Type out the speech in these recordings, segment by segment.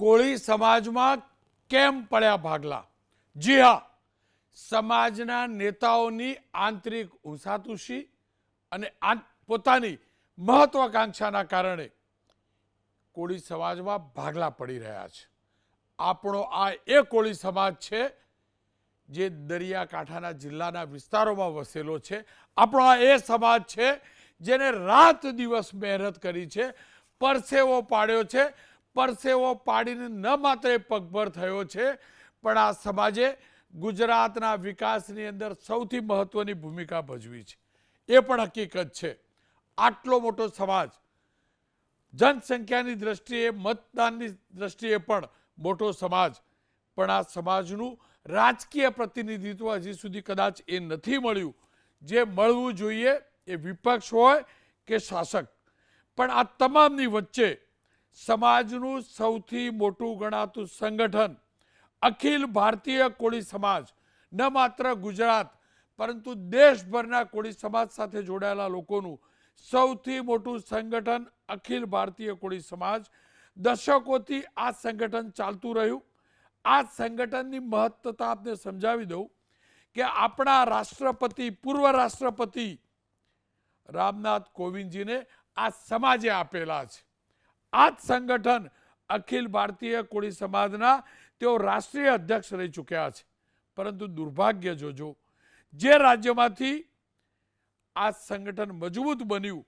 કોળી સમાજમાં કેમ પડ્યા ભાગલા? જી હા, સમાજના નેતાઓની આંતરિક ઉસાતુશી અને પોતાની મહત્વાકાંક્ષાના કારણે કોળી સમાજમાં ભાગલા પડી રહ્યા છે. આપણો આ એ કોળી સમાજ છે જે દરિયાકાંઠાના જિલ્લાના વિસ્તારોમાં વસેલો છે. આપણો આ એ સમાજ છે જેને રાત દિવસ મહેનત કરી છે, પરસેવો પાડ્યો છે. પરસેવો પાડીને ન માત્ર પગભર થયો છે, પણ આ સમાજે ગુજરાતના વિકાસની અંદર સૌથી મહત્વની ભૂમિકા ભજવી છે. એ પણ હકીકત છે. આટલો મોટો સમાજ, જનસંખ્યાની દ્રષ્ટિએ, મતદાનની દ્રષ્ટિએ પણ મોટો સમાજ, પણ આ સમાજનું રાજકીય પ્રતિનિધિત્વ હજી સુધી કદાચ એ નથી મળ્યું જે મળવું જોઈએ, એ વિપક્ષ હોય કે શાસક. પણ આ તમામની વચ્ચે સમાજનું સૌથી મોટું ગણાતું સંગઠન અખિલ ભારતીય કોળી સમાજ, ન માત્ર ગુજરાત પરંતુ દેશભરના કોળી સમાજ સાથે જોડાયેલા લોકોનું સૌથી મોટું સંગઠન અખિલ ભારતીય કોળી સમાજ. દશકોથી આ સંગઠન ચાલતું રહ્યું. આ સંગઠનની મહત્વતા આપને સમજાવી દઉં કે આપણા રાષ્ટ્રપતિ, પૂર્વ રાષ્ટ્રપતિ રામનાથ કોવિંદજીને આ સમાજે આપેલા છે. આ જ સંગઠન અખિલ ભારતીય કોળી સમાજના તેઓ રાષ્ટ્રીય અધ્યક્ષ રહી ચૂક્યા છે. પરંતુ દુર્ભાગ્ય જોજો, જે રાજ્યમાંથી આ સંગઠન મજબૂત બન્યું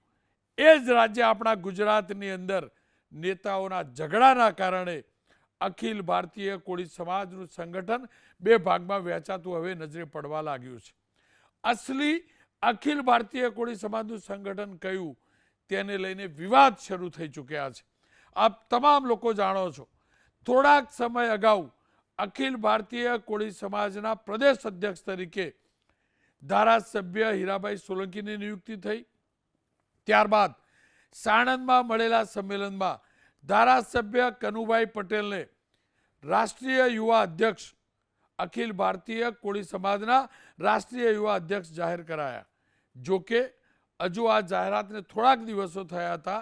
એ જ રાજ્ય આપણા ગુજરાતની અંદર નેતાઓના ઝઘડાના કારણે અખિલ ભારતીય કોળી સમાજનું સંગઠન બે ભાગમાં વહેંચાતું હવે નજરે પડવા લાગ્યું છે. અસલી અખિલ ભારતીય કોળી સમાજનું સંગઠન કયું તેને લઈને વિવાદ શરૂ થઈ ચૂક્યા છે. આપ તમામ લોકો જાણો છો, થોડાક સમય અગાઉ અખિલ ભારતીય કોળી સમાજના પ્રદેશ અધ્યક્ષ તરીકે ધારાસભ્ય હીરાભાઈ સોલંકીની નિયુક્તિ થઈ. ત્યારબાદ સાણંદમાં મળેલા સંમેલનમાં ધારાસભ્ય કનુભાઈ પટેલને રાષ્ટ્રીય યુવા અધ્યક્ષ, અખિલ ભારતીય કોળી સમાજના રાષ્ટ્રીય યુવા અધ્યક્ષ જાહેર કરાયા. જોકે હજુ આ જાહેરાતને થોડાક દિવસો થયા હતા,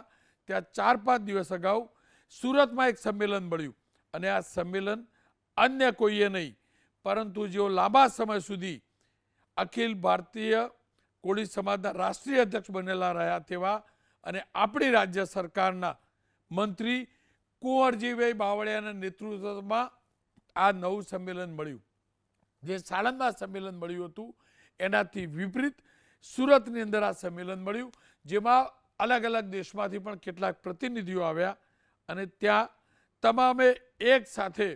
ત્યાં 4-5 દિવસ અગાઉ સુરતમાં એક સંમેલન મળ્યું અને આ સંમેલન અન્ય કોઈએ નહીં પરંતુ જેઓ લાંબા સમય સુધી અખિલ ભારતીય કોળી સમાજના રાષ્ટ્રીય અધ્યક્ષ બનેલા રહ્યા તેવા અને આપણી રાજ્ય સરકારના મંત્રી કુંવરજીભાઈ બાવળિયાના નેતૃત્વમાં આ નવું સંમેલન મળ્યું. જે સાણંદમાં સંમેલન મળ્યું હતું એનાથી વિપરીત સુરતની અંદર આ સંમેલન મળ્યું, જેમાં અલગ અલગ દેશમાંથી પણ કેટલાક પ્રતિનિધિઓ આવ્યા અને ત્યાં તમામે એક સાથે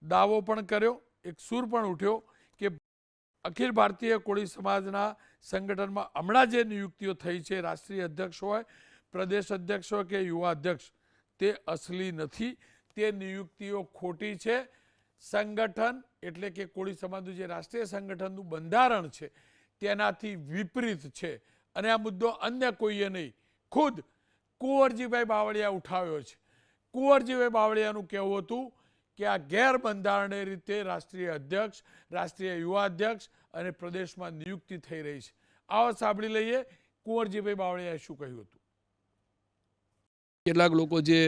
દાવો પણ કર્યો, એક સૂર પણ ઉઠ્યો કે અખિલ ભારતીય કોળી સમાજના સંગઠનમાં હમણાં જે નિયુક્તિઓ થઈ છે, રાષ્ટ્રીય અધ્યક્ષ હોય, પ્રદેશ અધ્યક્ષ હોય કે યુવા અધ્યક્ષ, તે અસલી નથી. તે નિયુક્તિઓ ખોટી છે. સંગઠન એટલે કે કોળી સમાજનું જે રાષ્ટ્રીય સંગઠનનું બંધારણ છે તેનાથી વિપરીત છે અને આ મુદ્દો અન્ય કોઈએ નહીં, ખુદ કુંવરજીભાઈ બાવળિયા ઉઠાવ્યો છે. કુંવરજીભાઈ બાવળિયાનું કહેવું હતું કે આ ગેરબંધારણીય રીતે રાષ્ટ્રીય અધ્યક્ષ, રાષ્ટ્રીય યુવા અધ્યક્ષ અને પ્રદેશમાં નિયુક્તિ થઈ રહી છે. આવો સાંભળી લઈએ કુંવરજીભાઈ બાવળિયાએ શું કહ્યું હતું. કેટલાક લોકો જે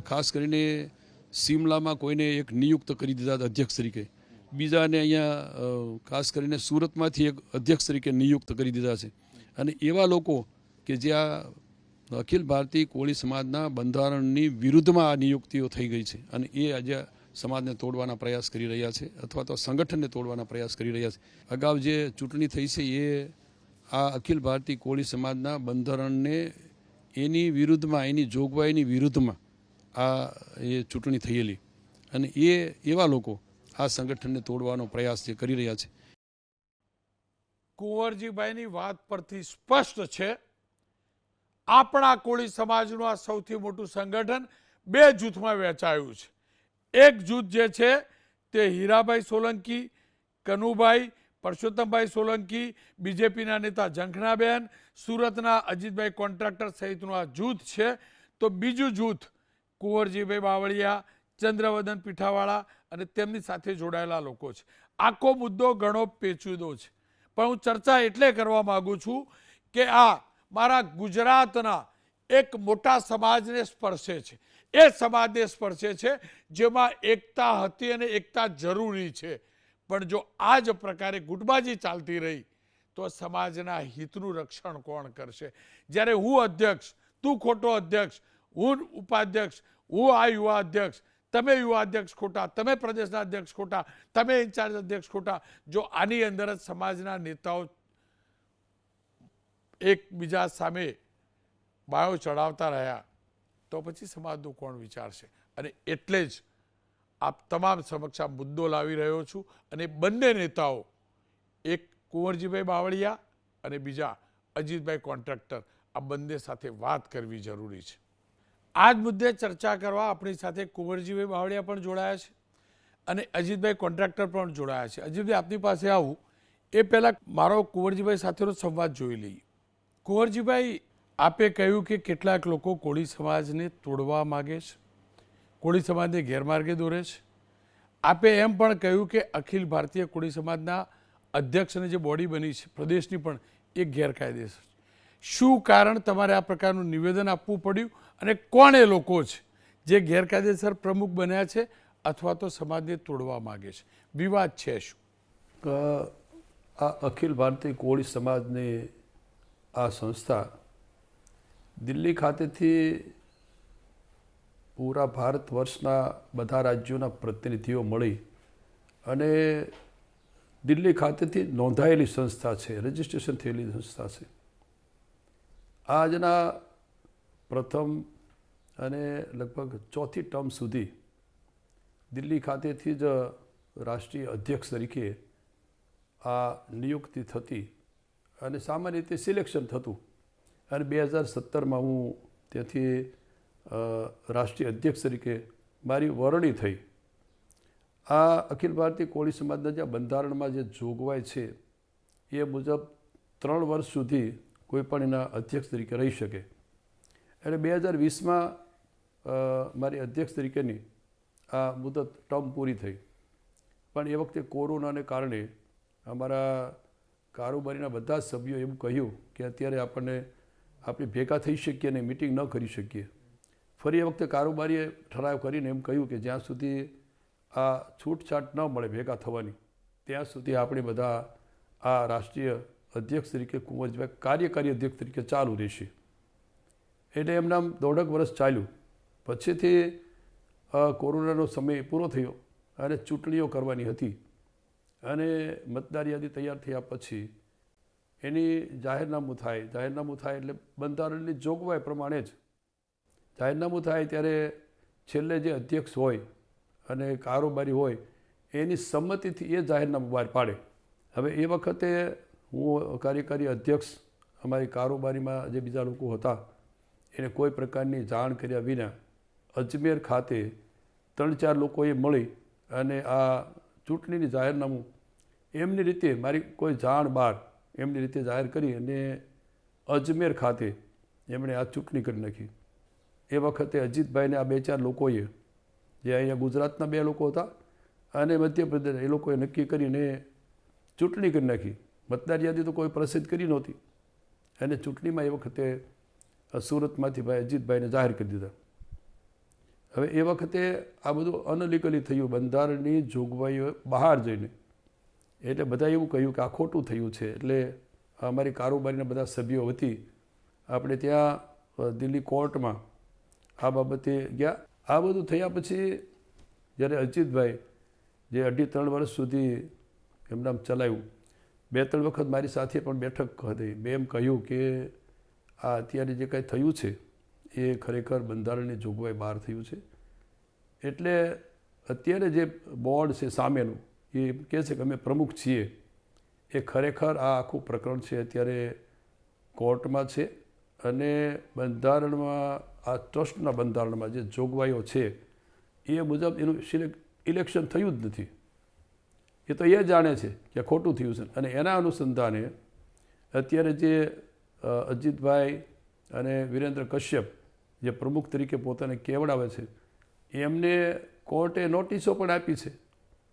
ખાસ કરીને સિમલામાં કોઈને એક નિયુક્ત કરી દીધા અધ્યક્ષ તરીકે, બીજાને અહીંયા ખાસ કરીને સુરતમાંથી એક અધ્યક્ષ તરીકે નિયુક્ત કરી દીધા છે. અને એવા લોકો કે જે આ અખિલ ભારતીય કોળી સમાજના બંધારણની વિરુદ્ધમાં આ નિયુક્તિઓ થઈ ગઈ છે અને એ આજે સમાજને તોડવાના પ્રયાસ કરી રહ્યા છે અથવા તો સંગઠનને તોડવાના પ્રયાસ કરી રહ્યા છે. અગાઉ જે ચૂંટણી થઈ છે એ આ અખિલ ભારતીય કોળી સમાજના બંધારણને એની વિરુદ્ધમાં, એની જોગવાઈની વિરુદ્ધમાં આ એ ચૂંટણી થયેલી અને એવા લોકો આ સંગઠનને તોડવાનો પ્રયાસ જે કરી રહ્યા છે. કુંવરજીભાઈની વાત પરથી સ્પષ્ટ છે આપણા કોળી સમાજનું આ સૌથી મોટું સંગઠન બે જૂથમાં વહેંચાયું છે. એક જૂથ જે છે તે હીરાભાઈ સોલંકી, કનુભાઈ, પરસોત્તમભાઈ સોલંકી, બીજેપીના નેતા ઝંખનાબેન, સુરતના અજીતભાઈ કોન્ટ્રાક્ટર સહિતનું આ જૂથ છે. તો બીજું જૂથ કુંવરજીભાઈ બાવળિયા, ચંદ્રવદન પીઠાવાળા અને તેમની સાથે જોડાયેલા લોકો છે. આખો મુદ્દો ઘણો પેચીદો છે, પણ હું ચર્ચા એટલે કરવા માગું છું કે આ મારા ગુજરાતના એક મોટા સમાજને સ્પર્શે છે, એ સમાજને સ્પર્શે છે જેમાં એકતા હતી અને એકતા જરૂરી છે. પણ જો આ જ પ્રકારે ગુટબાજી ચાલતી રહી તો સમાજના હિતનું રક્ષણ કોણ કરશે? જ્યારે હું અધ્યક્ષ, તું ખોટો અધ્યક્ષ, હું ઉપાધ્યક્ષ, હું આ યુવા અધ્યક્ષ, તમે યુવા અધ્યક્ષ ખોટા, તમે પ્રદેશના અધ્યક્ષ ખોટા, તમે ઇન્ચાર્જ અધ્યક્ષ ખોટા, જો આની અંદર જ સમાજના નેતાઓ એકબીજા સામે બાયો ચડાવતા રહ્યા તો પછી સમાજનું કોણ વિચારશે? અને એટલે જ આપ તમામ સમક્ષ આ મુદ્દો લાવી રહ્યો છું. અને બંને નેતાઓ, એક કુંવરજીભાઈ બાવળિયા અને બીજા અજીતભાઈ કોન્ટ્રાક્ટર, આ બંને સાથે વાત કરવી જરૂરી છે. આ જ મુદ્દે ચર્ચા કરવા આપણી સાથે કુંવરજીભાઈ બાવળિયા પણ જોડાયા છે અને અજીતભાઈ કોન્ટ્રાક્ટર પણ જોડાયા છે. અજીતભાઈ, આપની પાસે આવું એ પહેલાં મારો કુંવરજીભાઈ સાથેનો સંવાદ જોઈ લઈએ. કુંવરજીભાઈ, આપે કહ્યું કે કેટલાક લોકો કોળી સમાજને તોડવા માગે છે, કોળી સમાજને ગેરમાર્ગે દોરે છે. આપે એમ પણ કહ્યું કે અખિલ ભારતીય કોળી સમાજના અધ્યક્ષને જે બોડી બની છે પ્રદેશની પણ, એ ગેરકાયદેસર છે. શું કારણ તમારે આ પ્રકારનું નિવેદન આપવું પડ્યું અને કોણ એ લોકો છે જે ગેરકાયદેસર પ્રમુખ બન્યા છે અથવા તો સમાજને તોડવા માગે છે? વિવાદ છે શું? આ અખિલ ભારતીય કોળી સમાજની આ સંસ્થા દિલ્હી ખાતેથી પૂરા ભારત વર્ષના બધા રાજ્યોના પ્રતિનિધિઓ મળી અને દિલ્હી ખાતેથી નોંધાયેલી સંસ્થા છે, રજિસ્ટ્રેશન થયેલી સંસ્થા છે. આજના પ્રથમ અને લગભગ ચોથી ટર્મ સુધી દિલ્હી ખાતેથી જ રાષ્ટ્રીય અધ્યક્ષ તરીકે આ નિયુક્તિ થતી અને સામાન્ય રીતે સિલેક્શન થતું. અને 2017માં હું ત્યાંથી રાષ્ટ્રીય અધ્યક્ષ તરીકે મારી વરણી થઈ. આ અખિલ ભારતીય કોળી સમાજના જે બંધારણમાં જે જોગવાઈ છે એ મુજબ 3 વર્ષ સુધી કોઈ પણ એના અધ્યક્ષ તરીકે રહી શકે. એટલે 2020માં મારી અધ્યક્ષ તરીકેની આ મુદત ટર્મ પૂરી થઈ. પણ એ વખતે કોરોનાને કારણે અમારા કારોબારીના બધા જ સભ્યો એવું કહ્યું કે અત્યારે આપણે ભેગા થઈ શકીએ અને મિટિંગ ન કરી શકીએ. ફરી એ વખતે કારોબારીએ ઠરાવ કરીને એમ કહ્યું કે જ્યાં સુધી આ છૂટછાટ ન મળે ભેગા થવાની ત્યાં સુધી આપણે બધા આ રાષ્ટ્રીય અધ્યક્ષ તરીકે કુંવરજીભાઈ કાર્યકારી અધ્યક્ષ તરીકે ચાલુ રહેશે. એટલે એમના 1.5 વર્ષ ચાલ્યું. પછીથી કોરોનાનો સમય પૂરો થયો અને ચૂંટણીઓ કરવાની હતી અને મતદાર યાદી તૈયાર થયા પછી એની જાહેરનામું થાય એટલે બંધારણની જોગવાઈ પ્રમાણે જ જાહેરનામું થાય ત્યારે છેલ્લે જે અધ્યક્ષ હોય અને કારોબારી હોય એની સંમતિથી એ જાહેરનામું બહાર પાડે. હવે એ વખતે હું કાર્યકારી અધ્યક્ષ, અમારી કારોબારીમાં જે બીજા લોકો હતા એને કોઈ પ્રકારની જાણ કર્યા વિના અજમેર ખાતે 3-4 લોકોએ મળી અને આ ચૂંટણીની જાહેરનામું એમની રીતે, મારી કોઈ જાણ બહાર એમની રીતે જાહેર કરી અને અજમેર ખાતે એમણે આ ચૂંટણી કરી નાખી. એ વખતે અજીતભાઈને આ 2-4 લોકોએ, જે અહીંયા ગુજરાતના 2 લોકો હતા અને મધ્યપ્રદેશ, એ લોકોએ નક્કી કરીને ચૂંટણી કરી નાખી. મતદાર યાદી તો કોઈ પ્રસિદ્ધ કરી નહોતી અને ચૂંટણીમાં એ વખતે સુરતમાંથી ભાઈ અજીતભાઈને જાહેર કરી દીધા. હવે એ વખતે આ બધું અનલીગલી થયું, બંધારણની જોગવાઈઓ બહાર જઈને. એટલે બધા એવું કહ્યું કે આ ખોટું થયું છે. એટલે અમારી કારોબારીના બધા સભ્યો વતી આપણે ત્યાં દિલ્હી કોર્ટમાં આ બાબતે ગયા. આ બધું થયા પછી જ્યારે અજીતભાઈ જે 2.5-3 વર્ષ સુધી એમનામ ચલાવ્યું, 2-3 વખત મારી સાથે પણ બેઠક હતી. મેં એમ કહ્યું કે આ અત્યારે જે કંઈ થયું છે એ ખરેખર બંધારણની જોગવાઈ બહાર થયું છે. એટલે અત્યારે જે બોર્ડ છે સામેનું એ કહે છે કે અમે પ્રમુખ છીએ, એ ખરેખર આ આખું પ્રકરણ છે અત્યારે કોર્ટમાં છે અને બંધારણમાં, આ ટ્રસ્ટના બંધારણમાં જે જોગવાઈઓ છે એ મુજબ એનું ઇલેક્શન થયું જ નથી. એ તો એ જાણે છે કે ખોટું થયું છે અને એના અનુસંધાને અત્યારે જે અજીતભાઈ અને વિરેન્દ્ર કશ્યપ જે પ્રમુખ તરીકે પોતાને કેવડાવે છે એમને કોર્ટે નોટિસો પણ આપી છે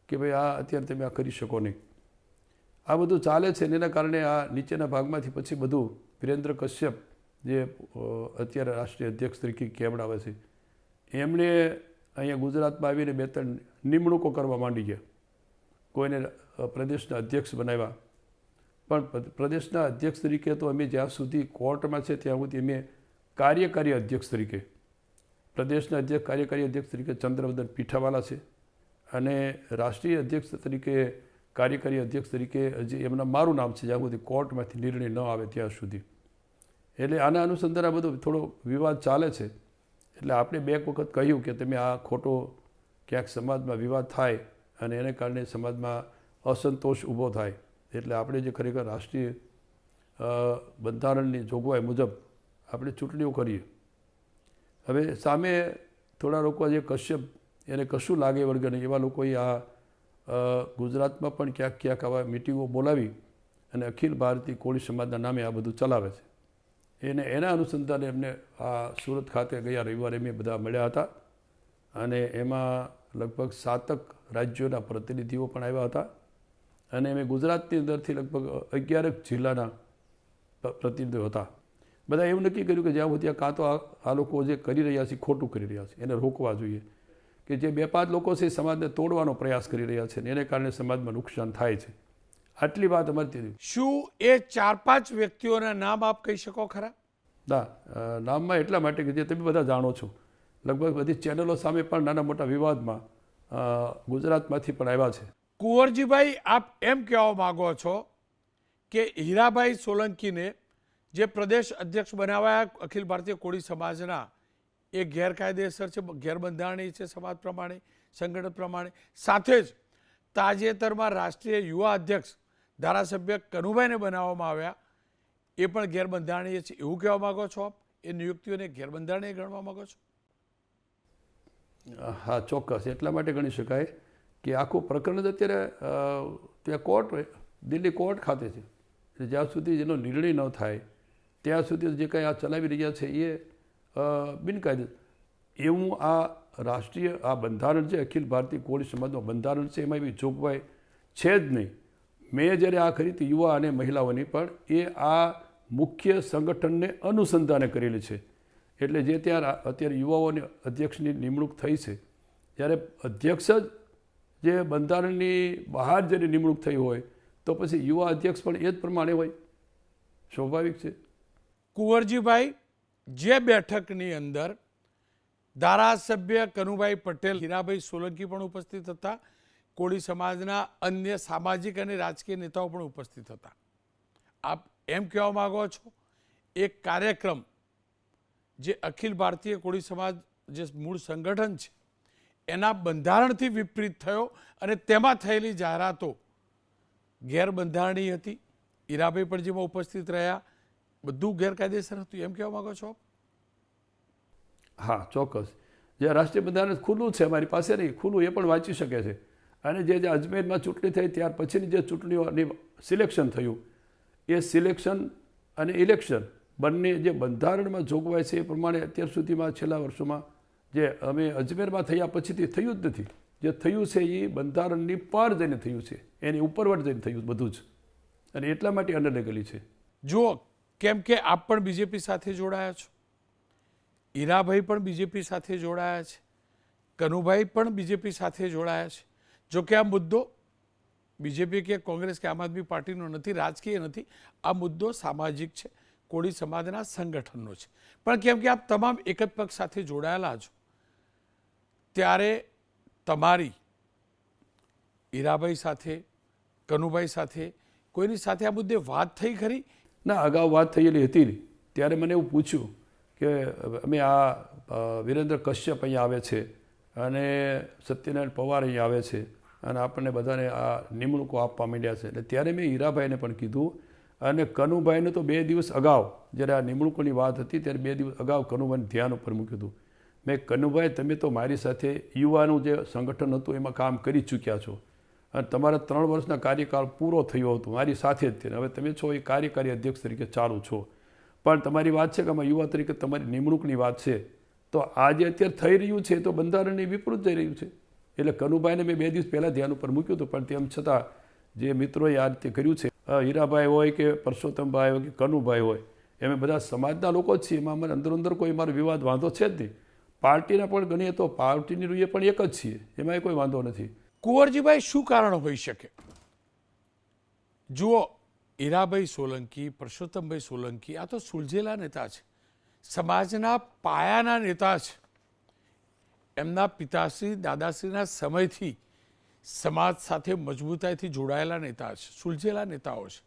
કે ભાઈ આ અત્યારે તમે આ કરી શકો નહીં. આ બધું ચાલે છે અને એના કારણે આ નીચેના ભાગમાંથી પછી બધું વિરેન્દ્ર કશ્યપ જે અત્યારે રાષ્ટ્રીય અધ્યક્ષ તરીકે કેવડાવે છે, એમણે અહીંયા ગુજરાતમાં આવીને 2-3 નિમણૂકો કરવા માંડી ગયા. કોઈને પ્રદેશના અધ્યક્ષ બનાવ્યા, પણ પ્રદેશના અધ્યક્ષ તરીકે તો અમે જ્યાં સુધી કોર્ટમાં છે ત્યાં સુધી અમે કાર્યકારી અધ્યક્ષ તરીકે, પ્રદેશના અધ્યક્ષ કાર્યકારી અધ્યક્ષ તરીકે ચંદ્રવદન પીઠાવાલા છે, અને રાષ્ટ્રીય અધ્યક્ષ તરીકે કાર્યકારી અધ્યક્ષ તરીકે હજી એમના મારું નામ છે જ્યાં સુધી કોર્ટમાંથી નિર્ણય ન આવે ત્યાં સુધી. એટલે આના અનુસંધાને આ બધો થોડો વિવાદ ચાલે છે. એટલે આપણે 2 વખત કહ્યું કે તમે આ ખોટો ક્યાંક સમાજમાં વિવાદ થાય અને એને કારણે સમાજમાં અસંતોષ ઊભો થાય, એટલે આપણે જે ખરેખર રાષ્ટ્રીય બંધારણની જોગવાઈ મુજબ આપણે ચૂંટણીઓ કરીએ. હવે સામે થોડા લોકો જે કશ્યપ એને કશું લાગે વર્ગ નહીં એવા લોકોએ આ ગુજરાતમાં પણ ક્યાંક ક્યાંક આવા મિટિંગો બોલાવી અને અખિલ ભારતીય કોળી સમાજના નામે આ બધું ચલાવે છે. એના અનુસંધાને એમને આ સુરત ખાતે ગયા રવિવારે અમે બધા મળ્યા હતા, અને એમાં લગભગ 7 રાજ્યોના પ્રતિનિધિઓ પણ આવ્યા હતા, અને અમે ગુજરાતની અંદરથી લગભગ 11 જિલ્લાના પ્રતિનિધિઓ હતા. બધા એવું નક્કી કર્યું કે જ્યાં સુધી કાં તો આ લોકો જે કરી રહ્યા છે ખોટું કરી રહ્યા છે એને રોકવા જોઈએ, કે જે 2-5 લોકો છે સમાજને તોડવાનો પ્રયાસ કરી રહ્યા છે ને એને કારણે સમાજમાં નુકસાન થાય છે. આટલી વાત અમારી. શું એ 4-5 વ્યક્તિઓના નામ આપ કહી શકો ખરા? ના, નામમાં એટલા માટે કે જે તમે બધા જાણો છો, લગભગ બધી ચેનલો સામે પણ નાના મોટા વિવાદમાં ગુજરાતમાંથી પણ આવ્યા છે. કુંવરજીભાઈ, આપ એમ કહેવા માગો છો કે હીરાભાઈ સોલંકીને જે પ્રદેશ અધ્યક્ષ બનાવાયા અખિલ ભારતીય કોળી સમાજના, એ ગેરકાયદેસર છે, ગેરબંધારણીય છે સમાજ પ્રમાણે, સંગઠન પ્રમાણે. સાથે જ તાજેતરમાં રાષ્ટ્રીય યુવા અધ્યક્ષ ધારાસભ્ય કનુભાઈને બનાવવામાં આવ્યા, એ પણ ગેરબંધારણીય છે, એવું કહેવા માગો છો આપ? એ નિયુક્તિઓને ગેરબંધારણીય ગણવા માગો છો? હા, ચોક્કસ. એટલા માટે ગણી શકાય કે આખું પ્રકરણ જ અત્યારે ત્યાં કોર્ટ, દિલ્હી કોર્ટ ખાતે છે. જ્યાં સુધી જેનો નિર્ણય ન થાય ત્યાં સુધી જે કંઈ આ ચલાવી રહ્યા છે એ બિનકાયદે. એવું આ રાષ્ટ્રીય આ બંધારણ છે, અખિલ ભારતીય કોળી સમાજનું બંધારણ છે, એમાં એવી જોગવાઈ છે જ નહીં. મેં જ્યારે આ કરી હતી યુવા અને મહિલાઓની, પણ એ આ મુખ્ય સંગઠનને અનુસંધાને કરેલી છે. એટલે જે ત્યાં અત્યારે યુવાઓની અધ્યક્ષની નિમણૂક થઈ છે, ત્યારે અધ્યક્ષ જ જે બંધારણની બહાર જેની નિમણૂક થઈ હોય તો પછી યુવા અધ્યક્ષ પણ એ જ પ્રમાણે હોય, સ્વાભાવિક છે. કુંવરજીભાઈ, જે બેઠકની અંદર ધારાસભ્ય કનુભાઈ પટેલ, હીરાભાઈ સોલંકી પણ ઉપસ્થિત હતા, કોળી સમાજના અન્ય સામાજિક અને રાજકીય નેતાઓ પણ ઉપસ્થિત હતા, આપ એમ કહેવા માગો છો એક કાર્યક્રમ જે અખિલ ભારતીય કોળી સમાજ જે મૂળ સંગઠન છે એના બંધારણથી વિપરીત થયો અને તેમાં થયેલી જાહેરાતો ગેરબંધારણીય હતી, હીરાભાઈ પણ જેમાં ઉપસ્થિત રહ્યા, બધું ગેરકાયદેસર હતું, એમ કહેવા માગો છો? હા, ચોક્કસ. જે રાષ્ટ્રીય બંધારણ ખુલ્લું છે અમારી પાસે, નહીં ખુલ્લું એ પણ વાંચી શકે છે. અને જે અજમેરમાં ચૂંટણી થઈ ત્યાર પછીની જે ચૂંટણીઓની સિલેક્શન થયું, એ સિલેક્શન અને ઇલેક્શન બંને જે બંધારણમાં જોગવાઈ છે એ પ્રમાણે અત્યાર સુધીમાં છેલ્લા વર્ષોમાં જે અમે અજમેરમાં થયા પછીથી થયું જ નથી. જે થયું છે એ બંધારણની પાર જઈને થયું છે, એની ઉપરવટ જઈને થયું બધું જ, અને એટલા માટે અનલીગલી છે. જુઓ, કેમ કે આપ પણ બીજેપી સાથે જોડાયા છો, હીરાભાઈ પણ બીજેપી સાથે જોડાયા છે, કનુભાઈ પણ બીજેપી સાથે જોડાયા છે. જો કે આ મુદ્દો બીજેપી કે કોંગ્રેસ કે આમ આદમી પાર્ટીનો નથી, રાજકીય નથી, આ મુદ્દો સામાજિક છે, કોળી સમાજના સંગઠનનો છે. પણ કેમ કે આપ તમામ એક જ પક્ષ સાથે જોડાયેલા છો, ત્યારે તમારી હીરાભાઈ સાથે, કનુભાઈ સાથે, કોઈની સાથે આ મુદ્દે વાત થઈ ખરી? ના, અગાઉ વાત થયેલી હતી. ત્યારે મને એવું પૂછ્યું કે અમે આ વિરેન્દ્ર કશ્યપ અહીંયા આવે છે અને સત્યનારાયણ પવાર અહીંયા આવે છે અને આપણને બધાને આ નિમણૂકો આપવા માંડ્યા છે. એટલે ત્યારે મેં હીરાભાઈને પણ કીધું, અને કનુભાઈને તો 2 દિવસ અગાઉ જ્યારે આ નિમણૂકોની વાત હતી ત્યારે 2 દિવસ અગાઉ કનુભાઈને ધ્યાન ઉપર મૂક્યું હતું. મેં કનુભાઈ, તમે તો મારી સાથે યુવાનું જે સંગઠન હતું એમાં કામ કરી ચૂક્યા છો, અને તમારા 3 વર્ષના કાર્યકાળ પૂરો થયો હતો મારી સાથે જ તે. હવે તમે છો એ કાર્યકારી અધ્યક્ષ તરીકે ચાલુ છો, પણ તમારી વાત છે કે આમાં યુવા તરીકે તમારી નિમણૂકની વાત છે, તો આ જે અત્યારે થઈ રહ્યું છે તો બંધારણની વિપરીત જઈ રહ્યું છે. એટલે કનુભાઈને મેં 2 દિવસ પહેલાં ધ્યાન ઉપર મૂક્યું હતું, પણ તેમ છતાં જે મિત્રોએ આ રીતે કર્યું છે, હીરાભાઈ હોય કે પરસોત્તમભાઈ હોય કે કનુભાઈ હોય, એમ બધા સમાજના લોકો જ છીએ, એમાં અમારે અંદર અંદર કોઈ મારો વિવાદ વાંધો છે જ નહીં. પાર્ટીના પણ ગણીએ તો પાર્ટીની રૂએ પણ એક જ છીએ, એમાં કોઈ વાંધો નથી. કુંવરજીભાઈ, શું કારણ હોઈ શકે? જુઓ, હીરાભાઈ સોલંકી, પરસોત્તમભાઈ સોલંકી આ તો સુલઝેલા નેતા છે, સમાજના પાયાના નેતા છે. એમના પિતાશ્રી દાદાશ્રીના સમયથી સમાજ સાથે મજબૂતાઈથી જોડાયેલા નેતા છે, સુલઝેલા નેતાઓ છે.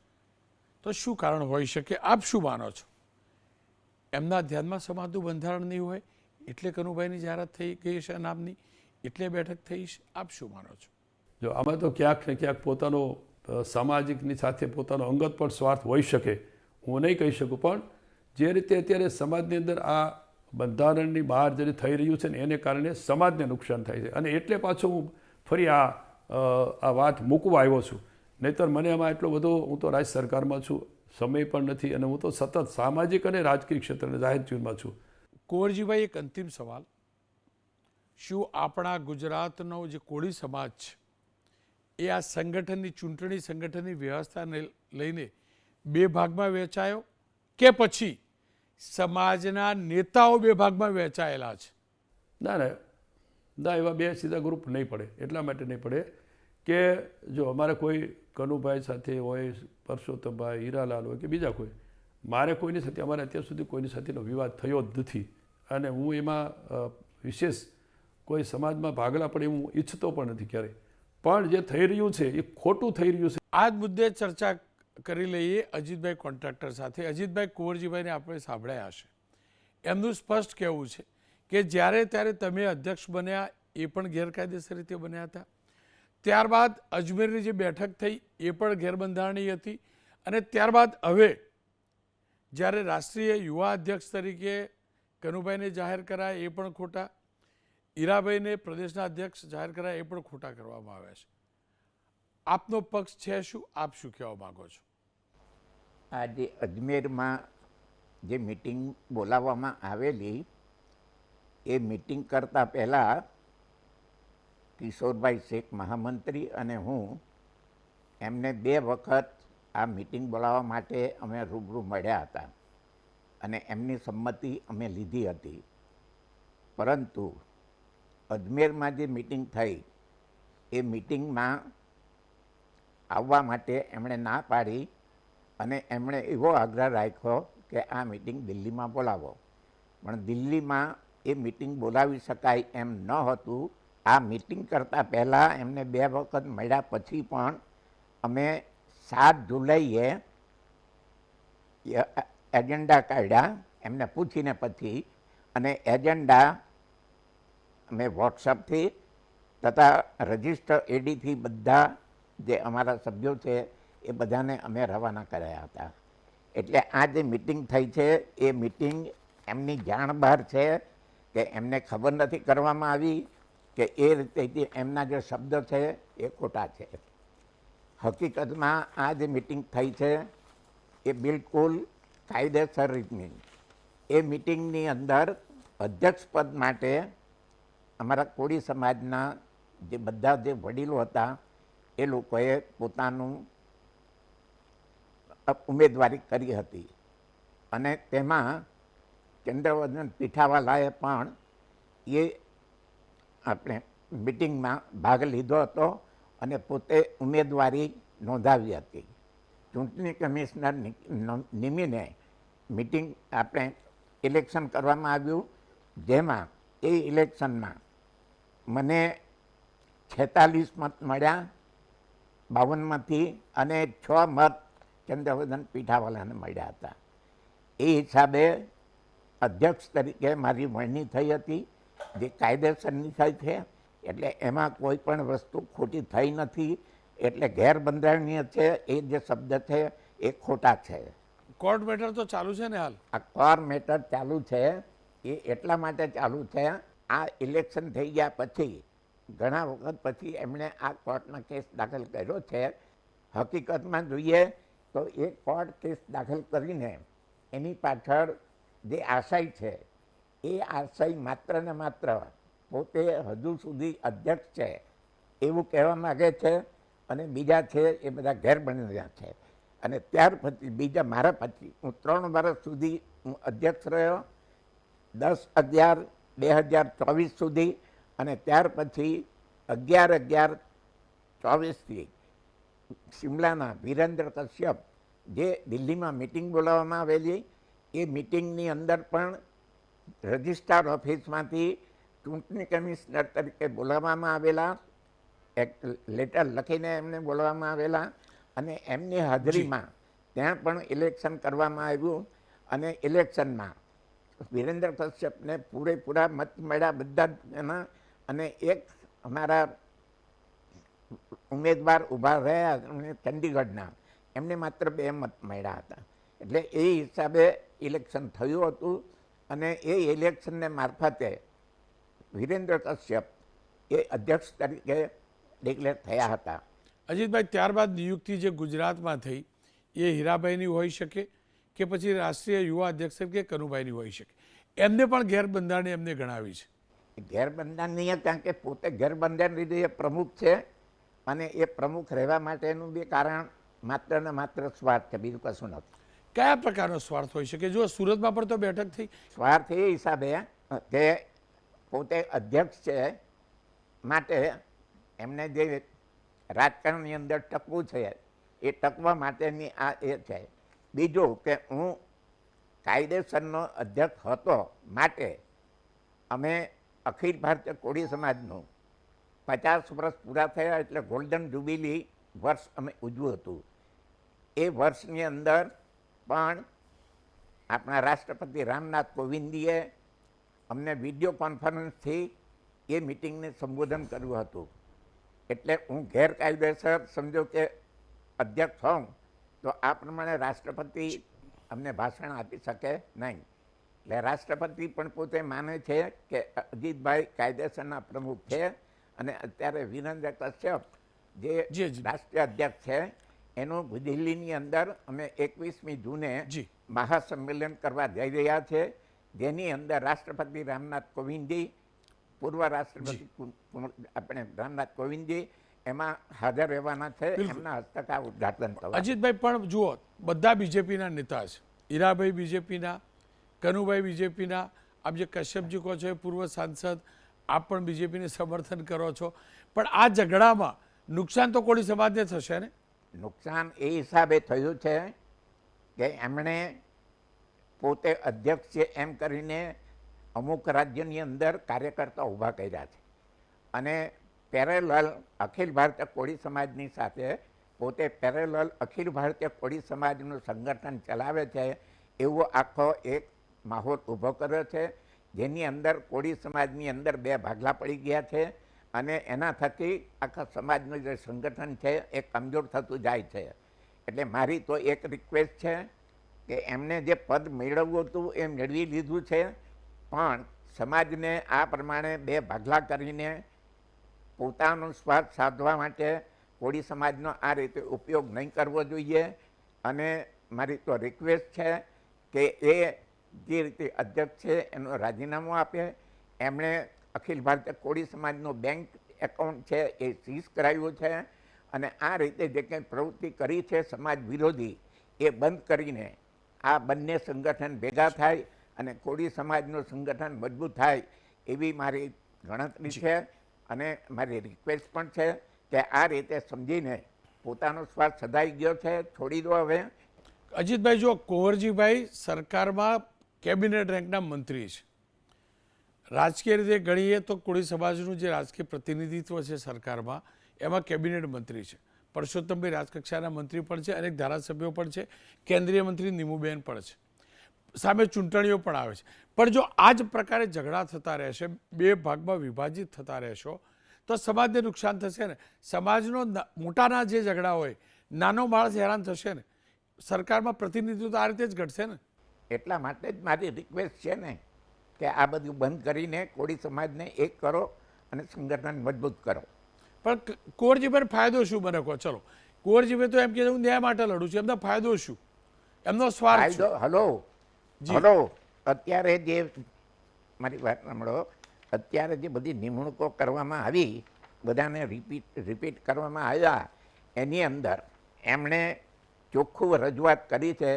તો શું કારણ હોઈ શકે? આપ શું માનો છો? એમના ધ્યાનમાં સમાજનું બંધારણ નહીં હોય એટલે કનુભાઈની જાહેરાત થઈ ગઈ છે નામની, એટલે બેઠક થઈ છે? આપ શું માનો છો? જો આમાં તો ક્યાંક ને ક્યાંક પોતાનો સામાજિકની સાથે પોતાનો અંગત પણ સ્વાર્થ હોઈ શકે, હું નહીં કહી શકું, પણ જે રીતે અત્યારે સમાજની અંદર આ બંધારણની બહાર જે થઈ રહ્યું છે ને એને કારણે સમાજને નુકસાન થાય છે, અને એટલે પાછો હું ફરી આ વાત મૂકવા આવ્યો છું. નહીંતર મને એમાં એટલો બધો, હું તો રાજ્ય સરકારમાં છું, સમય પણ નથી, અને હું તો સતત સામાજિક અને રાજકીય ક્ષેત્રે જાહેર જીવનમાં છું. કુંવરજીભાઈ, એક અંતિમ સવાલ. શું આપણા ગુજરાતનો જે કોળી સમાજ છે એ આ સંગઠનની ચૂંટણી સંગઠનની વ્યવસ્થાને લઈને બે ભાગમાં વહેંચાયો કે પછી સમાજના નેતાઓ બે ભાગમાં વહેંચાયેલા છે? ના, એવા બે સીધા ગ્રુપ નહીં પડે. એટલા માટે નહીં પડે કે જો અમારે કોઈ કનુભાઈ સાથે હોય, પરસોત્તમભાઈ, હીરાલાલ હોય કે બીજા કોઈ, મારે કોઈની સાથે, અમારે અત્યાર સુધી કોઈની સાથેનો વિવાદ થયો જ નથી, અને હું એમાં વિશેષ કોઈ સમાજમાં ભાગલા પડે હું ઈચ્છતો પણ નથી ક્યારેય. પણ જે થઈ રહ્યું છે એ ખોટું થઈ રહ્યું છે. આ જ મુદ્દે ચર્ચા કરી લઈએ અજીતભાઈ કોન્ટ્રાક્ટર સાથે. અજીતભાઈ, કુંવરજીભાઈને આપણે સાંભળ્યા હશે, એમનું સ્પષ્ટ કહેવું છે કે જ્યારે ત્યારે તમે અધ્યક્ષ બન્યા એ પણ ગેરકાયદેસર રીતે બન્યા હતા, ત્યારબાદ અજમેરની જે બેઠક થઈ એ પણ ગેરબંધારણીય હતી, અને ત્યારબાદ હવે જ્યારે રાષ્ટ્રીય યુવા અધ્યક્ષ તરીકે કનુભાઈને જાહેર કરાય એ પણ ખોટા, હીરાભાઈને પ્રદેશના અધ્યક્ષ જાહેર કરાય એ પણ ખોટા કરવામાં આવ્યા છે. આપનો પક્ષ છે શું? આપ શું કહેવા માગો છો? આજે અજમેરમાં જે મિટિંગ બોલાવવામાં આવેલી એ મિટિંગ કરતાં પહેલાં કિશોરભાઈ શેખ મહામંત્રી અને હું એમને 2 વખત આ મિટિંગ બોલાવવા માટે અમે રૂબરૂ મળ્યા હતા, અને એમની સંમતિ અમે લીધી હતી. પરંતુ અજમેરમાં જે મિટિંગ થઈ એ મિટિંગમાં આવવા માટે એમણે ના પાડી, અને એમણે એવો આગ્રહ રાખ્યો કે આ મિટિંગ દિલ્હીમાં બોલાવો. પણ દિલ્હીમાં એ મિટિંગ બોલાવી શકાય એમ ન હતું. આ મિટિંગ કરતાં પહેલાં એમને 2 વખત મળ્યા પછી પણ અમે 7 જુલાઈએ એજન્ડા કાઢ્યા એમને પૂછીને પછી, અને એજન્ડા અમે વોટ્સઅપથી તથા રજિસ્ટર એડીથી બધા જે અમારા સભ્યો છે એ બધાને અમે રવાના કર્યા હતા. એટલે આ જે મિટિંગ થઈ છે એ મિટિંગ એમની જાણ બહાર છે કે એમને ખબર નથી કરવામાં આવી કે એ રીતે એમના જે શબ્દ છે એ ખોટા છે. હકીકતમાં આ જે મિટિંગ થઈ છે એ બિલકુલ કાયદેસર રીતની. એ મિટિંગની અંદર અધ્યક્ષપદ માટે અમારા કોળી સમાજના જે બધા જે વડીલો હતા એ લોકોએ પોતાનું ઉમેદવારી કરી હતી, અને તેમાં ચંદ્રવદન પીઠાવાલાએ પણ એ આપણે મિટિંગમાં ભાગ લીધો હતો અને પોતે ઉમેદવારી નોંધાવી હતી. ચૂંટણી કમિશનર નિમીને મિટિંગ આપણે ઇલેક્શન કરવામાં આવ્યું, જેમાં એ ઇલેક્શનમાં મને 46 મત મળ્યા 52માંથી, અને 6 મત ચંદ્રવદન પીઠાવાલાને મળ્યા હતા. એ હિસાબે અધ્યક્ષ તરીકે મારી વરણી થઈ હતી, જે કાયદેસરની થઈ છે. એટલે એમાં કોઈ પણ વસ્તુ ખોટી થઈ નથી. એટલે ગેરબંધારણીય છે એ જે શબ્દ છે એ ખોટા છે. કોર્ટ મેટર તો ચાલુ છે ને હાલ? આ કોર્ટ મેટર ચાલુ છે એ એટલા માટે ચાલુ છે, આ ઇલેક્શન થઈ ગયા પછી ઘણા વખત પછી એમણે આ કોર્ટમાં કેસ દાખલ કર્યો છે. હકીકતમાં જોઈએ તો એ કોર્ટ કેસ દાખલ કરીને એની પાછળ જે આશય છે એ આશય માત્ર ને માત્ર પોતે હજુ સુધી અધ્યક્ષ છે એવું કહેવા માગે છે, અને બીજા છે એ બધા ગેરબંધારણીય છે. અને ત્યાર પછી બીજા મારા પછી હું 3 વર્ષ સુધી હું અધ્યક્ષ રહ્યો, 10/11/2024 સુધી, અને ત્યાર પછી 11/11/24થી શિમલાના વિરેન્દ્ર કશ્યપ જે દિલ્હીમાં મિટિંગ બોલાવવામાં આવેલી, એ મિટિંગની અંદર પણ રજિસ્ટ્રાર ઓફિસમાંથી ચૂંટણી કમિશનર તરીકે બોલાવવામાં આવેલા, એક લેટર લખીને એમને બોલાવવામાં આવેલા, અને એમની હાજરીમાં ત્યાં પણ ઇલેક્શન કરવામાં આવ્યું. અને ઇલેક્શનમાં વિરેન્દ્ર કશ્યપને પૂરેપૂરા મત મળ્યા બધા જ એના, અને એક અમારા ઉમેદવાર ઊભા રહ્યા અને ચંડીગઢના, એમને માત્ર 2 મત મળ્યા હતા. એટલે એ હિસાબે ઇલેક્શન થયું હતું, અને એ ઇલેક્શનને મારફતે વિરેન્દ્ર કશ્યપ એ અધ્યક્ષ તરીકે ડિક્લેર થયા હતા. અજીતભાઈ, ત્યારબાદ નિયુક્તિ જે ગુજરાતમાં થઈ એ હીરાભાઈની હોઈ શકે કે પછી રાષ્ટ્રીય યુવા અધ્યક્ષ તરીકે કનુભાઈની હોઈ શકે? એમને પણ ગેરબંધારણી એમને ગણાવી છે. ગેરબંધારણીય કારણ કે પોતે ગેરબંધારણ લીધે એ પ્રમુખ છે, અને એ પ્રમુખ રહેવા માટેનું બી કારણ માત્ર ને માત્ર સ્વાર્થ છે, બીજું કશું નથી. કયા પ્રકારનો સ્વાર્થ હોઈ શકે? જો સુરતમાં પણ તો બેઠક થઈ. સ્વાર્થ એ હિસાબે કે પોતે અધ્યક્ષ છે, માટે એમને જે રાજકારણની અંદર ટકવું છે એ ટકવા માટેની આ એ છે. બીજું કે હું કાયદેસરનો અધ્યક્ષ હતો, માટે અમે અખિલ ભારતીય કોળી સમાજનું 50 વર્ષ પૂરા થયા એટલે ગોલ્ડન જ્યુબિલી વર્ષ અમે ઉજવ્યું હતું. એ વર્ષની અંદર પણ આપણા રાષ્ટ્રપતિ રામનાથ કોવિંદજીએ અમને વિડીયો કોન્ફરન્સથી એ મિટિંગને સંબોધન કર્યું હતું. એટલે હું ગેરકાયદેસર સમજો કે અધ્યક્ષ હોઉં તો આ પ્રમાણે રાષ્ટ્રપતિ અમને ભાષણ આપી શકે નહીં. એટલે રાષ્ટ્રપતિ પણ પોતે માને છે કે અજીતભાઈ કાયદેસરના પ્રમુખ છે, અને અત્યારે વિરેન્દ્ર કશ્યપ જે રાષ્ટ્રીય અધ્યક્ષ છે એનું દિલ્હીની અંદર અમે 21મી જૂને મહાસંમેલન કરવા જઈ રહ્યા છે, જેની અંદર રાષ્ટ્રપતિ રામનાથ કોવિંદજી, પૂર્વ રાષ્ટ્રપતિ આપણે રામનાથ કોવિંદજી એમાં હાજર રહેવાના છે. એમના હસ્તક આ ઉદ્ઘાટન થવાનું. અજીતભાઈ, પણ જુઓ, બધા બીજેપીના નેતા છે. હીરાભાઈ બીજેપીના, કનુભાઈ બીજેપીના, આપ જે કશ્યપજી કહો છો એ પૂર્વ સાંસદ, આપ પણ બીજેપીને સમર્થન કરો છો, પણ આ ઝઘડામાં નુકસાન તો કોળી સમાજને થશે ને? નુકસાન એ હિસાબે થયું છે કે એમણે પોતે અધ્યક્ષ છે એમ કરીને અમુક રાજ્યની અંદર કાર્યકર્તા ઊભા કર્યા છે, અને પેરેલલ અખિલ ભારતીય કોળી સમાજની સાથે પોતે પેરેલલ અખિલ ભારતીય કોળી સમાજનું સંગઠન ચલાવે છે એવો આખો એક માહોલ ઊભો કર્યો છે, જેની અંદર કોળી સમાજની અંદર 2 ભાગલા પડી ગયા છે, અને એના થકી આખા સમાજનું જે સંગઠન છે એ કમજોર થતું જાય છે. એટલે મારી તો એક રિક્વેસ્ટ છે કે એમને જે પદ મેળવવું હતું એ મેળવી લીધું છે, પણ સમાજને આ પ્રમાણે 2 ભાગલા કરીને પોતાનો સ્વાર્થ સાધવા માટે કોળી સમાજનો આ રીતે ઉપયોગ નહીં કરવો જોઈએ. અને મારી તો રિક્વેસ્ટ છે કે એ જે રીતે અધ્યક્ષ છે એનું રાજીનામું આપે. એમણે અખિલ ભારતીય કોળી સમાજનું બેંક એકાઉન્ટ છે એ સીઝ કરાવ્યું છે, અને આ રીતે જે કંઈ પ્રવૃત્તિ કરી છે સમાજ વિરોધી એ બંધ કરીને આ બંને સંગઠન ભેગા થાય અને કોળી સમાજનું સંગઠન મજબૂત થાય એવી મારી ગણતરી છે, અને મારી રિક્વેસ્ટ પણ છે કે આ રીતે સમજીને પોતાનો સ્વાર્થ સધાઈ ગયો છે, છોડી દો હવે. અજીતભાઈ, જો કુંવરજીભાઈ સરકારમાં કેબિનેટ રેન્કના મંત્રી છે, રાજકીય રીતે ગણીએ તો કોળી સમાજનું જે રાજકીય પ્રતિનિધિત્વ છે સરકારમાં એમાં કેબિનેટ મંત્રી છે. પરસોત્તમભાઈ રાજકક્ષાના મંત્રી પણ છે, અનેક ધારાસભ્યો પણ છે, કેન્દ્રીય મંત્રી નીમુબેન પણ છે, સામે ચૂંટણીઓ પણ આવે છે. પણ જો આ જ પ્રકારે ઝઘડા થતા રહેશે, 2 ભાગમાં વિભાજિત થતા રહેશો, તો સમાજને નુકસાન થશે ને? સમાજનો મોટાના જે ઝઘડા હોય, નાનો માણસ હેરાન થશે ને? સરકારમાં પ્રતિનિધિત્વ આ રીતે જ ઘટશે ને? એટલા માટે જ મારી રિક્વેસ્ટ છે ને કે આ બધું બંધ કરીને કોળી સમાજને એક કરો અને સંગઠન મજબૂત કરો. પણ કુંવરજીભાઈ ફાયદો શું મને કહો? ચલો, કુંવરજીભાઈ તો એમ કે હું ન્યાય માટે લડું છું, એમનો ફાયદો શું? એમનો સ્વાર્થ શું? હલો, અત્યારે જે મારી વાત સાંભળો, અત્યારે જે બધી નિમણૂકો કરવામાં આવી, બધાને રિપીટ કરવામાં આવ્યા, એની અંદર એમણે ચોખ્ખું રજૂઆત કરી છે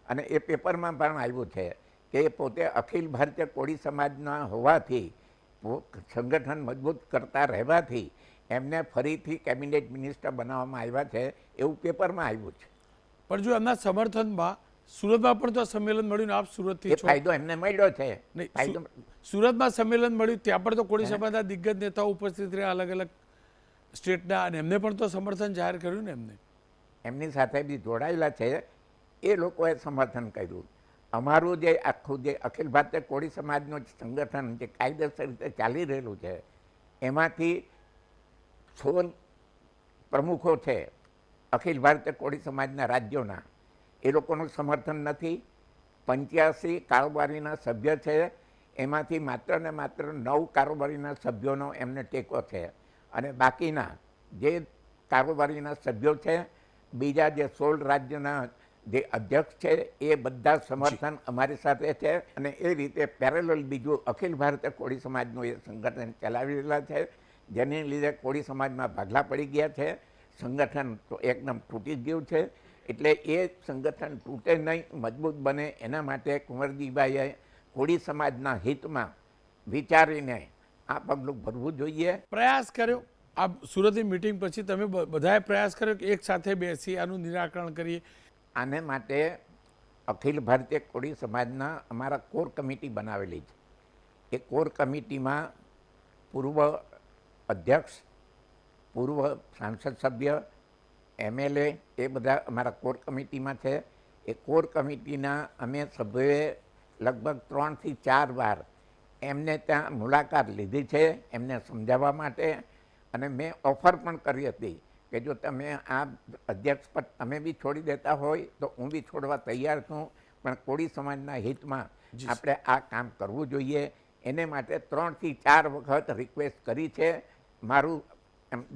અને એ પેપરમાં પણ આવ્યું છે કે એ પોતે અખિલ ભારતીય કોળી સમાજના હોવાથી સંગઠન મજબૂત કરતા રહેવાથી એમને ફરીથી કેબિનેટ મિનિસ્ટર બનાવવામાં આવ્યા છે એવું પેપરમાં આવ્યું છે. પણ જો એમના સમર્થનમાં સુરતમાં પણ તો સંમેલન મળ્યું ને આપ સુરતથી એ છો. ફાયદો એમને મળ્યો છે. નહીં, ફાયદો સુરતમાં સંમેલન મળ્યું ત્યાં પણ તો કોળી સમાજના દિગ્ગજ નેતાઓ ઉપસ્થિત રહ્યા અલગ અલગ સ્ટેટના, અને એમને પણ તો સમર્થન જાહેર કર્યું ને એમને. એમની સાથે બી જોડાયેલા છે એ લોકોએ સમર્થન કર્યું. અમારું જે આખું જે અખિલ ભારતીય કોળી સમાજનું સંગઠન જે કાયદેસર રીતે ચાલી રહેલું છે એમાંથી 16 પ્રમુખો છે અખિલ ભારતીય કોળી સમાજના રાજ્યોના, એ લોકોનું સમર્થન નથી. 85 કારોબારીના સભ્ય છે, એમાંથી માત્ર ને માત્ર 9 કારોબારીના સભ્યોનો એમને ટેકો છે, અને બાકીના જે કારોબારીના સભ્યો છે બીજા જે 16 રાજ્યના જે અધ્યક્ષ છે એ બધા સમર્થન અમારી સાથે છે. અને એ રીતે પેરેલલ બીજું અખિલ ભારતીય કોળી સમાજનું એ સંગઠન ચલાવી રહેલા છે, જેને લીધે કોળી સમાજમાં ભાગલા પડી ગયા છે. સંગઠન તો એકદમ તૂટી ગયું છે. એટલે એ સંગઠન તૂટે નહીં, મજબૂત બને એના માટે કુંવરજીભાઈએ કોળી સમાજના હિતમાં વિચારીને આ પગલું ભરવું જોઈએ. પ્રયાસ કર્યો આ સુરતની મિટિંગ પછી તમે બધાએ પ્રયાસ કર્યો કે એક સાથે બેસી આનું નિરાકરણ કરીએ. આને માટે અખિલ ભારતીય કોળી સમાજના અમારા કોર કમિટી બનાવેલી છે. એ કોર કમિટીમાં પૂર્વ અધ્યક્ષ, પૂર્વ સાંસદ સભ્ય, MLA એ બધા અમારા કોર કમિટીમાં છે. એ કોર કમિટીના અમે સભ્યોએ લગભગ 3 થી 4 વાર એમને ત્યાં મુલાકાત લીધી છે એમને સમજાવવા માટે, અને મેં ઓફર પણ કરી હતી કે જો તમે આ અધ્યક્ષ પદ તમે બી છોડી દેતા હોય તો હું બી છોડવા તૈયાર છું, પણ કોળી સમાજના હિતમાં આપણે આ કામ કરવું જોઈએ. એને માટે 3 થી 4 વખત રિક્વેસ્ટ કરી છે. મારું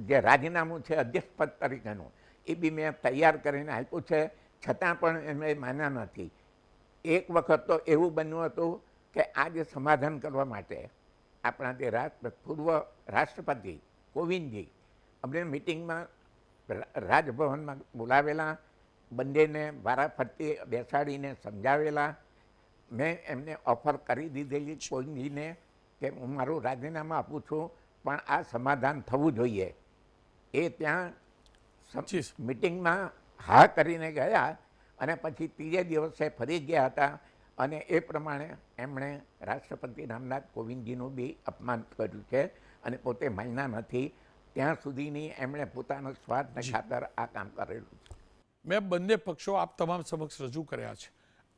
જે રાજીનામું છે અધ્યક્ષ પદ તરીકેનું એ બી મેં તૈયાર કરીને આપ્યું છે, છતાં પણ એમને માન્યા નથી. એક વખત તો એવું બન્યું હતું કે આ જે સમાધાન કરવા માટે આપણા જે પૂર્વ રાષ્ટ્રપતિ કોવિંદજી અમને મિટિંગમાં રાજભવનમાં બોલાવેલા, બંનેને વારાફરતી બેસાડીને સમજાવેલા. મેં એમને ઓફર કરી દીધેલી કોવિંદજીને કે હું મારું રાજીનામું આપું છું, પણ આ સમાધાન થવું જોઈએ. એ ત્યાં મિટિંગમાં હા કરીને ગયા અને પછી 3 દિવસે ફરી ગયા હતા, અને એ પ્રમાણે એમણે રાષ્ટ્રપતિ રામનાથ કોવિંદજીનું બી અપમાન કર્યું છે અને પોતે માન્યા નથી. ત્યાં સુધીની એમણે પોતાનો સ્વાર્થ ખાતર આ કામ કરેલું છે. મેં બંને પક્ષો આપ તમામ સમક્ષ રજૂ કર્યા છે.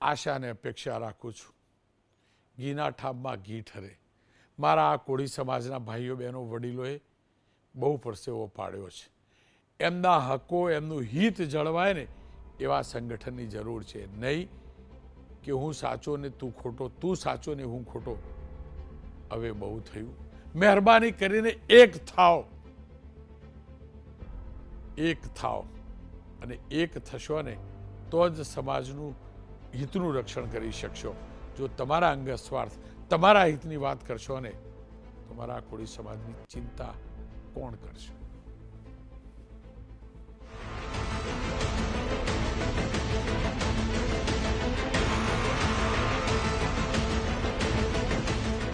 આશા અને અપેક્ષા રાખું છું ઘીના ઠામમાં ઘી ઠરે. મારા આ કોળી સમાજના ભાઈઓ બહેનો વડીલોએ બહુ પરસેવો પાડ્યો છે. એમના હકો, એમનું હિત જળવાય ને એવા સંગઠનની જરૂર છે, નહીં કે હું સાચો ને તું ખોટો, તું સાચો ને હું ખોટો. હવે બહુ થયું. મહેરબાની કરીને એક થાવ, અને એક થશો ને તો જ સમાજનું હિતનું રક્ષણ કરી શકશો. જો તમારા અંગે સ્વાર્થ, તમારા હિતની વાત કરશો ને તો મારા કોળી સમાજની ચિંતા કોણ કરશે?